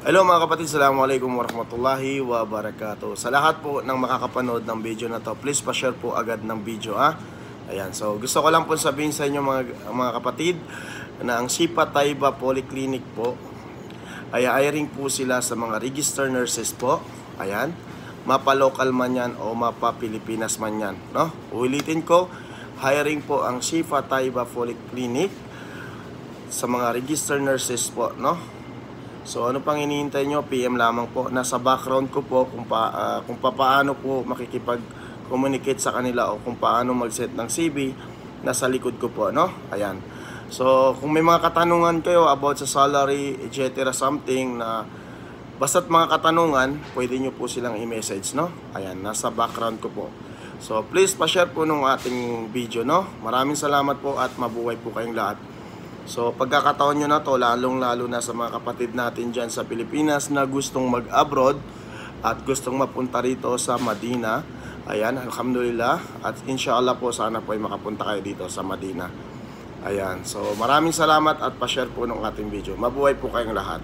Hello mga kapatid, Assalamualaikum warahmatullahi wabarakatuh. Sa lahat po ng makakapanood ng video na to, please pa-share po agad ng video ha. Ayan, so gusto ko lang po sabihin sa inyo mga kapatid na ang Sipa Taiba Polyclinic po ay hiring po sila sa mga registered nurses po. Ayan, mapa-local man yan o mapa-Pilipinas man yan, no? Ulitin ko, hiring po ang Sipa Taiba Polyclinic sa mga registered nurses po, no? So ano pang hinihintay nyo, PM lamang po. Nasa background ko po kung paano po makikipag-communicate sa kanila o kung paano mag-set ng CV. Nasa likod ko po, no? Ayan. So kung may mga katanungan kayo about sa salary, etc. something na basta't mga katanungan, pwede nyo po silang i-message, no? Ayan, nasa background ko po. So please pa-share po nung ating video, no? Maraming salamat po at mabuhay po kayong lahat. So pagkakataon nyo na to, lalong-lalo na sa mga kapatid natin dyan sa Pilipinas na gustong mag-abroad at gustong mapunta rito sa Madina. Ayan, alhamdulillah. At inshallah po, sana po ay makapunta kayo dito sa Madina. Ayan, so maraming salamat at pa-share po ng ating video. Mabuhay po kayong lahat.